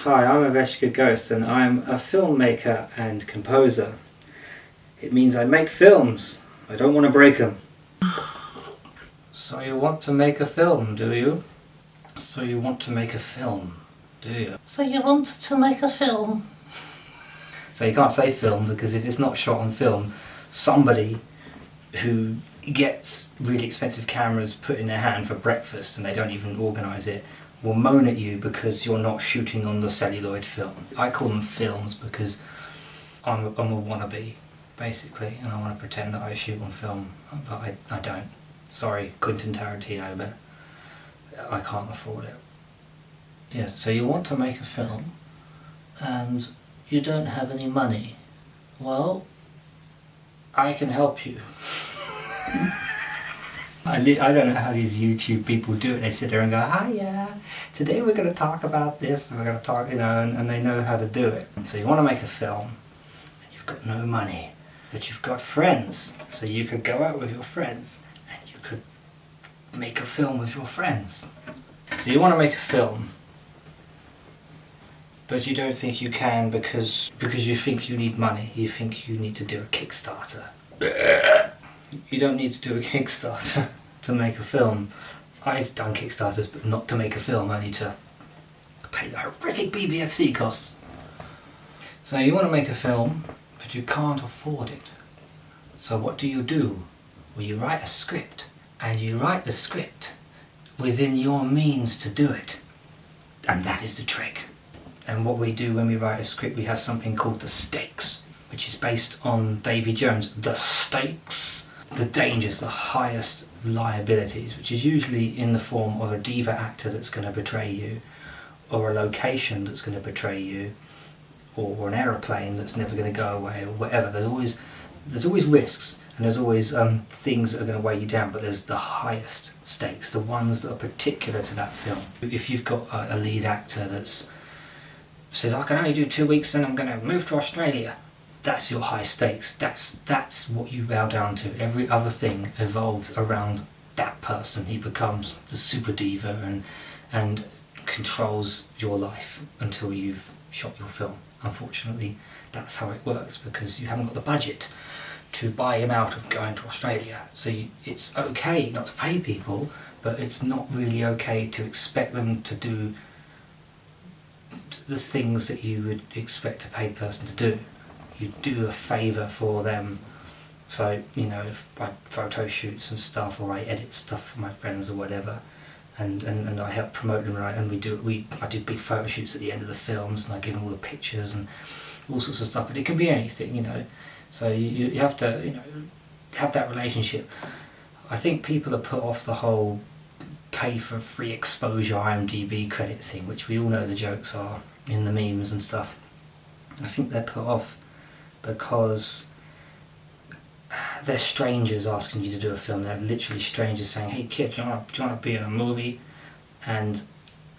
Hi, I'm Eveshka Ghost and I'm a filmmaker and composer. It means I make films. I don't want to break them. So you want to make a film, do you? So you want to make a film, do you? So you want to make a film? So you can't say film because if it's not shot on film, somebody who gets really expensive cameras put in their hand for breakfast and they don't even organise it will moan at you because you're not shooting on the celluloid film. I call them films because I'm a wannabe, basically, and I want to pretend that I shoot on film, but I don't. Sorry, Quentin Tarantino, but I can't afford it. Yeah, so you want to make a film and you don't have any money. Well, I can help you. I don't know how these YouTube people do it. They sit there and go, yeah, today we're going to talk about this, and we're going to talk, and they know how to do it. And so you want to make a film, and you've got no money, but you've got friends, so you could go out with your friends, and you could make a film with your friends. So you want to make a film, but you don't think you can because you think you need money. You think you need to do a Kickstarter. You don't need to do a Kickstarter to make a film. I've done Kickstarters, but not to make a film, only to pay the horrific BBFC costs. So you want to make a film, but you can't afford it. So what do? Well, you write a script, and you write the script within your means to do it. And that is the trick. And what we do when we write a script, we have something called the stakes, which is based on Davy Jones' The Stakes. The dangers, the highest liabilities, which is usually in the form of a diva actor that's going to betray you, or a location that's going to betray you, or an aeroplane that's never going to go away, or whatever. There's always risks, and there's always things that are going to weigh you down, but there's the highest stakes, the ones that are particular to that film. If you've got a lead actor that says, I can only do 2 weeks and I'm going to move to Australia, that's your high stakes. That's what you bow down to. Every other thing evolves around that person. He becomes the super diva and controls your life until you've shot your film. Unfortunately, that's how it works because you haven't got the budget to buy him out of going to Australia. So it's okay not to pay people, but it's not really okay to expect them to do the things that you would expect a paid person to do. You do a favour for them. So, if I photo shoots and stuff, or I edit stuff for my friends or whatever, and I help promote them, right? And I do big photo shoots at the end of the films, and I give them all the pictures and all sorts of stuff. But it can be anything, So you have to, have that relationship. I think people are put off the whole pay for free exposure IMDb credit thing, which we all know the jokes are in the memes and stuff. I think they're put off because they're strangers asking you to do a film. They're literally strangers saying, hey kid, do you want to be in a movie? And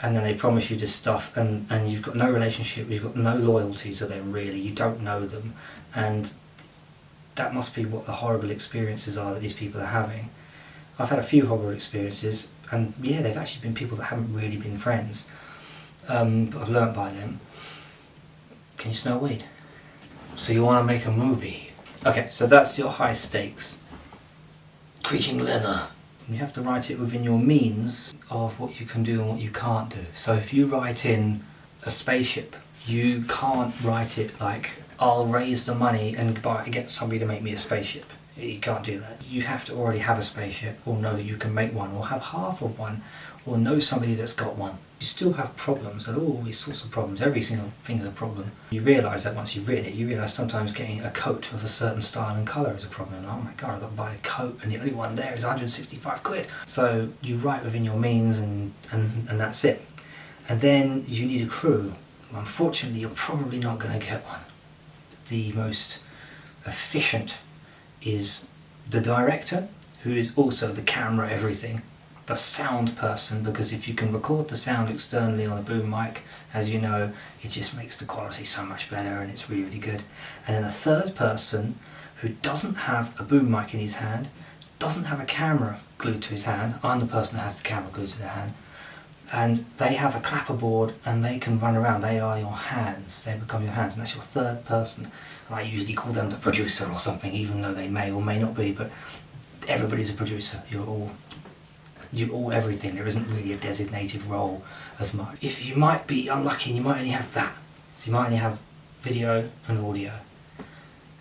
then they promise you this stuff and you've got no relationship, you've got no loyalty to them really, you don't know them, and that must be what the horrible experiences are that these people are having. I've had a few horrible experiences, and yeah, they've actually been people that haven't really been friends, but I've learnt by them. Can you smell weed? So you want to make a movie. Okay, so that's your high stakes. Creaking leather. You have to write it within your means of what you can do and what you can't do. So if you write in a spaceship, you can't write it like, I'll raise the money and get somebody to make me a spaceship. You can't do that. You have to already have a spaceship, or know that you can make one, or have half of one, or know somebody that's got one. You still have problems. There are always sorts of problems. Every single thing is a problem. You realise that once you've written it, you realise sometimes getting a coat of a certain style and colour is a problem. Oh my god, I've got to buy a coat and the only one there is 165 quid. So you write within your means and that's it. And then you need a crew. Unfortunately, you're probably not going to get one. The most efficient is the director, who is also the camera everything, the sound person, because if you can record the sound externally on a boom mic, as you know, it just makes the quality so much better and it's really, really good. And then a third person who doesn't have a boom mic in his hand, doesn't have a camera glued to his hand. I'm the person that has the camera glued to their hand. and they have a clapperboard and they can run around. They are your hands. They become your hands, and that's your third person. And I usually call them the producer or something, even though they may or may not be. But everybody's a producer. You're all everything. There isn't really a designated role as much. If you might be unlucky and you might only have that, so you might only have video and audio,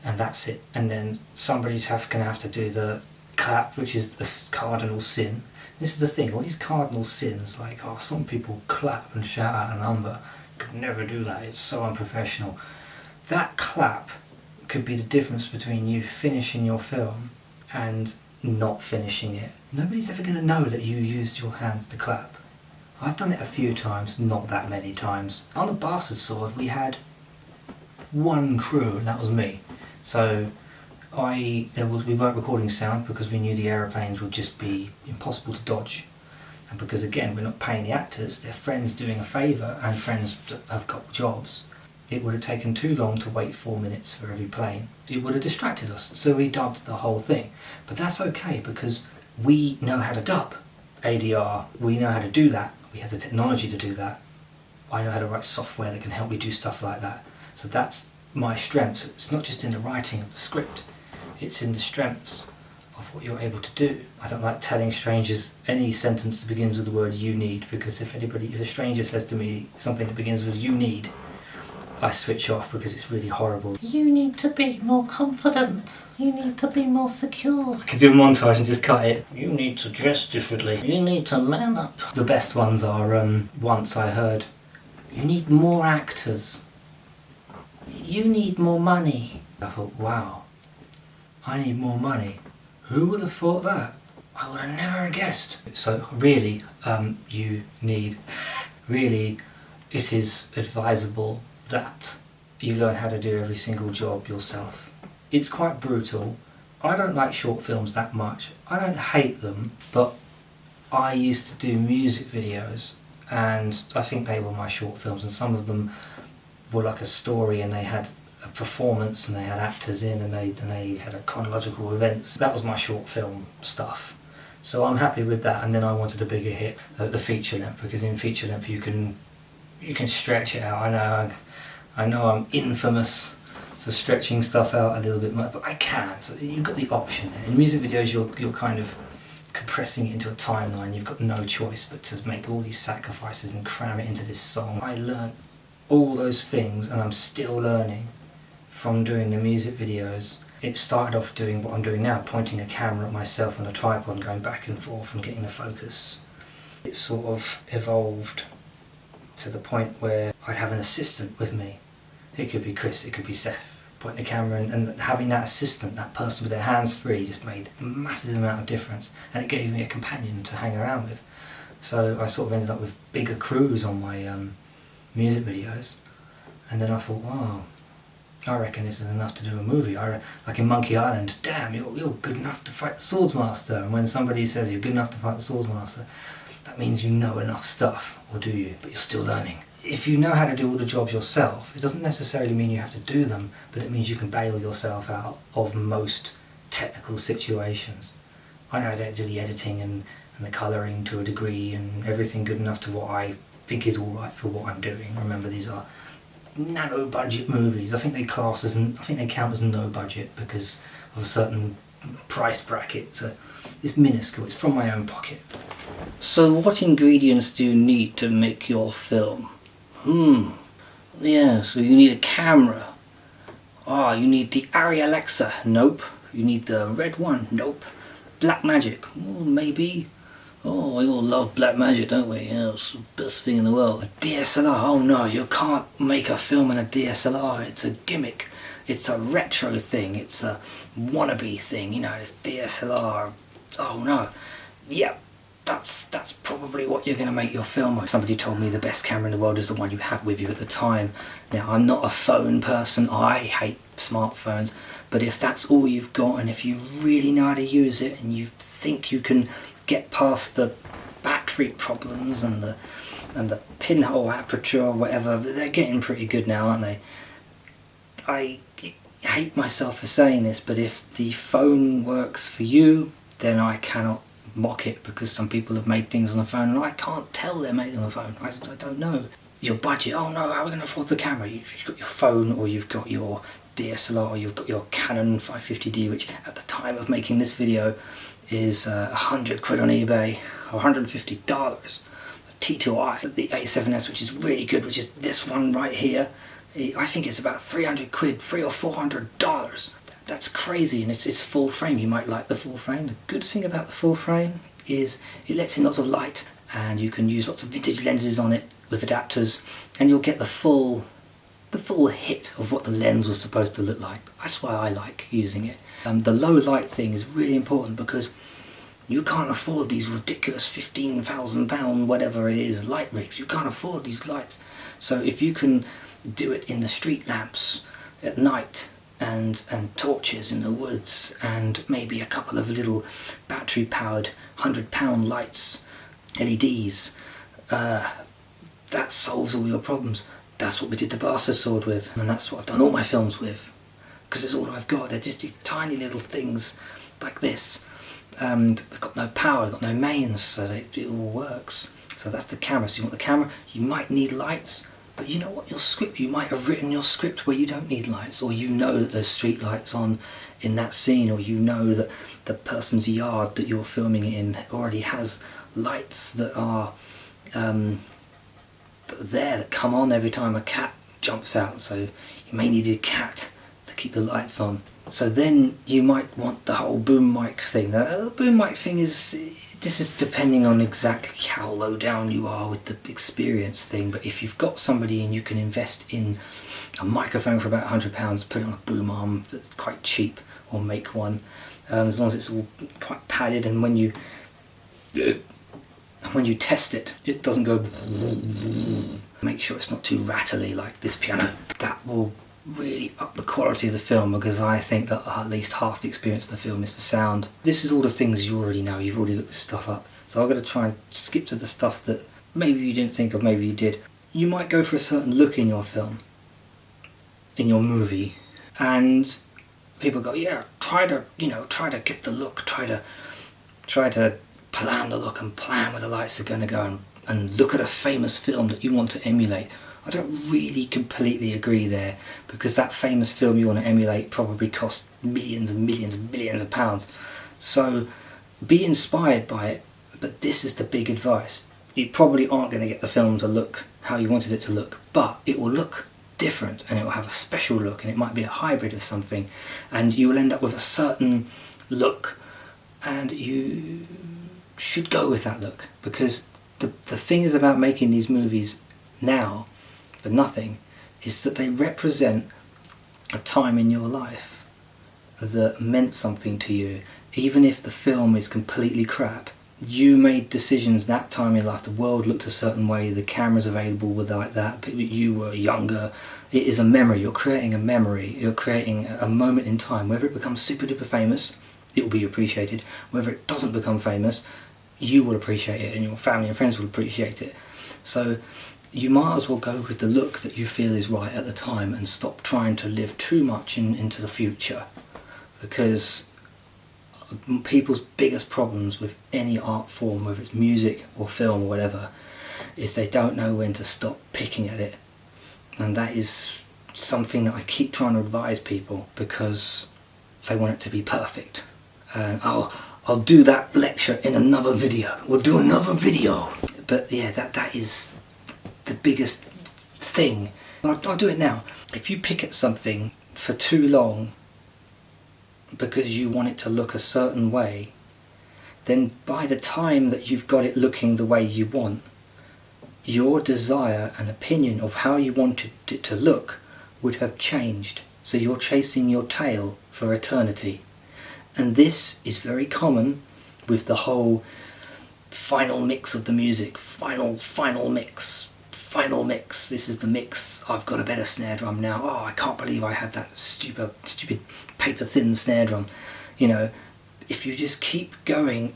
and that's it. And then somebody's going to have to do the clap, which is the cardinal sin. This is the thing, all these cardinal sins, like, oh, some people clap and shout out a number. Could never do that, it's so unprofessional. That clap could be the difference between you finishing your film and not finishing it. Nobody's ever going to know that you used your hands to clap. I've done it a few times, not that many times. On the Bastard Sword we had one crew, and that was me. So we weren't recording sound because we knew the aeroplanes would just be impossible to dodge. And because again, we're not paying the actors, they're friends doing a favour and friends that have got jobs. It would have taken too long to wait 4 minutes for every plane. It would have distracted us, so we dubbed the whole thing. But that's okay because we know how to dub ADR, we know how to do that, we have the technology to do that. I know how to write software that can help me do stuff like that. So that's my strengths. It's not just in the writing of the script, it's in the strengths of what you're able to do. I don't like telling strangers any sentence that begins with the word you need, because if a stranger says to me something that begins with you need, I switch off because it's really horrible. You need to be more confident. You need to be more secure. I could do a montage and just cut it. You need to dress differently. You need to man up. The best ones are, once I heard, you need more actors. You need more money. I thought, wow, I need more money. Who would have thought that? I would have never guessed. So really, it is advisable that you learn how to do every single job yourself. It's quite brutal. I don't like short films that much. I don't hate them, but I used to do music videos, and I think they were my short films, and some of them were like a story, and they had a performance, and they had actors in, and they had a chronological events. That was my short film stuff. So I'm happy with that, and then I wanted a bigger hit, the feature length, because in feature length you can stretch it out. I know I'm infamous for stretching stuff out a little bit more, but I can. So you've got the option there. In music videos, you're kind of compressing it into a timeline. You've got no choice but to make all these sacrifices and cram it into this song. I learned all those things, and I'm still learning from doing the music videos. It started off doing what I'm doing now, pointing a camera at myself on a tripod and going back and forth and getting the focus. It sort of evolved to the point where I'd have an assistant with me. It could be Chris, it could be Seth. Pointing the camera and having that assistant, that person with their hands free, just made a massive amount of difference, and it gave me a companion to hang around with. So I sort of ended up with bigger crews on my music videos, and then I thought, wow, I reckon this is enough to do a movie. Like in Monkey Island, damn, you're good enough to fight the Swordsmaster. And when somebody says you're good enough to fight the Swordsmaster, that means you know enough stuff, or do you? But you're still learning. If you know how to do all the jobs yourself, it doesn't necessarily mean you have to do them, but it means you can bail yourself out of most technical situations. I know how to do the editing and the colouring to a degree, and everything good enough to what I think is alright for what I'm doing. Remember, these are nano budget movies. I think they count as no budget because of a certain price bracket. So it's minuscule, it's from my own pocket. So what ingredients do you need to make your film? Yeah, so you need a camera. You need the Arri Alexa. Nope. You need the red one. Nope. Black magic. Maybe. We all love black magic, don't we? Yeah, it's the best thing in the world. A DSLR. Oh no, you can't make a film in a DSLR. It's a gimmick. It's a retro thing. It's a wannabe thing. This DSLR. Oh no. Yep. That's probably what you're going to make your film with. Somebody told me the best camera in the world is the one you have with you at the time. Now, I'm not a phone person. I hate smartphones. But if that's all you've got, and if you really know how to use it, and you think you can get past the battery problems and the pinhole aperture or whatever, they're getting pretty good now, aren't they? I hate myself for saying this, but if the phone works for you, then I cannot mock it because some people have made things on the phone and I can't tell they're made on the phone. I don't know. Your budget, oh no, how are we going to afford the camera? You've got your phone, or you've got your DSLR, or you've got your Canon 550D, which at the time of making this video is 100 quid on eBay, or $150. The T2i, the A7S, which is really good, which is this one right here. I think it's about 300 quid, $300 or $400. That's crazy, and it's full frame. You might like the full frame. The good thing about the full frame is it lets in lots of light, and you can use lots of vintage lenses on it with adapters, and you'll get the full hit of what the lens was supposed to look like. That's why I like using it. The low light thing is really important because you can't afford these ridiculous £15,000 whatever it is light rigs. You can't afford these lights. So if you can do it in the street lamps at night, and torches in the woods, and maybe a couple of little battery powered £100 lights, LEDs, that solves all your problems. That's what we did the Bastard Sword with, and that's what I've done all my films with, because it's all I've got. They're just these tiny little things like this, and I've got no power, I've got no mains, so it all works. So that's the camera. So you want the camera, you might need lights, but you know what, your script, you might have written your script where you don't need lights, or you know that there's street lights on in that scene, or you know that the person's yard that you're filming it in already has lights that are there, that come on every time a cat jumps out, so you may need a cat to keep the lights on. So then you might want the whole boom mic thing. The boom mic thing is, this is depending on exactly how low down you are with the experience thing, but if you've got somebody and you can invest in a microphone for about £100, put it on a boom arm that's quite cheap, or make one, as long as it's all quite padded, and when you test it, it doesn't go, make sure it's not too rattly like this piano. That will really up the quality of the film, because I think that at least half the experience of the film is the sound. This is all the things you already know, you've already looked this stuff up. So I'm going to try and skip to the stuff that maybe you didn't think of, maybe you did. You might go for a certain look in your film, in your movie, and people go, yeah, try to get the look, try to plan the look and plan where the lights are going to go, and look at a famous film that you want to emulate. I don't really completely agree there, because that famous film you want to emulate probably cost millions and millions and millions of pounds. So be inspired by it, but this is the big advice. You probably aren't going to get the film to look how you wanted it to look, but it will look different, and it will have a special look, and it might be a hybrid of something, and you will end up with a certain look, and you should go with that look, because the thing is about making these movies now for nothing is that they represent a time in your life that meant something to you. Even if the film is completely crap, you made decisions that time in life. The world looked a certain way, the cameras available were like that, you were younger. It is a memory. You're creating a memory, you're creating a moment in time. Whether it becomes super duper famous, it will be appreciated. Whether it doesn't become famous, you will appreciate it, and your family and friends will appreciate it. So you might as well go with the look that you feel is right at the time, and stop trying to live too much into the future, because people's biggest problems with any art form, whether it's music or film or whatever, is they don't know when to stop picking at it. And that is something that I keep trying to advise people, because they want it to be perfect. And I'll do that lecture in another video. We'll do another video. But yeah, that is the biggest thing. I'll do it now. If you pick at something for too long because you want it to look a certain way, then by the time that you've got it looking the way you want, your desire and opinion of how you wanted it to look would have changed. So you're chasing your tail for eternity. And this is very common with the whole final mix of the music. Final mix. Final mix. This is the mix. I've got a better snare drum now. Oh, I can't believe I had that stupid paper thin snare drum. You know, if you just keep going,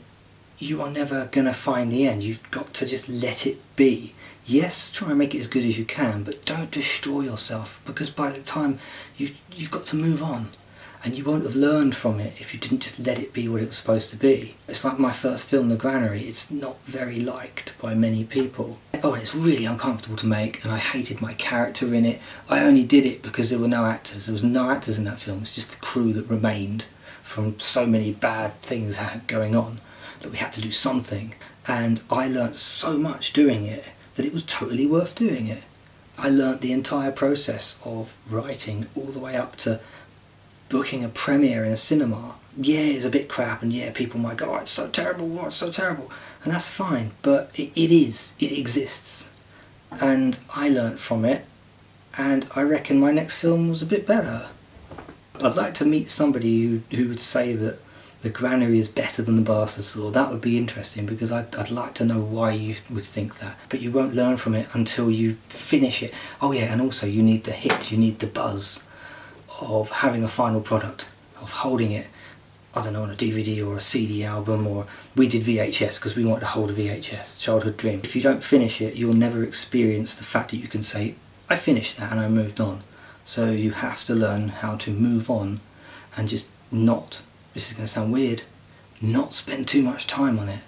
you are never going to find the end. You've got to just let it be. Yes, try and make it as good as you can, but don't destroy yourself, because by the time you've got to move on. And you won't have learned from it if you didn't just let it be what it was supposed to be. It's like my first film, The Granary. It's not very liked by many people. Oh, and it's really uncomfortable to make, and I hated my character in it. I only did it because there were no actors. There was no actors in that film. It's just the crew that remained from so many bad things going on that we had to do something. And I learnt so much doing it that it was totally worth doing it. I learnt the entire process of writing all the way up to booking a premiere in a cinema. Yeah, it's a bit crap, and yeah, people might go, oh, it's so terrible, oh, it's so terrible. And that's fine, but it exists. And I learnt from it, and I reckon my next film was a bit better. I'd like to meet somebody who would say that The Granary is better than The Bastard's Sword. That would be interesting, because I'd like to know why you would think that. But you won't learn from it until you finish it. Oh yeah, and also you need the hit, you need the buzz of having a final product, of holding it, I don't know, on a DVD or a CD album, or we did VHS because we wanted to hold a VHS, childhood dream. If you don't finish it, you'll never experience the fact that you can say, I finished that and I moved on. So you have to learn how to move on and just not, this is going to sound weird, not spend too much time on it.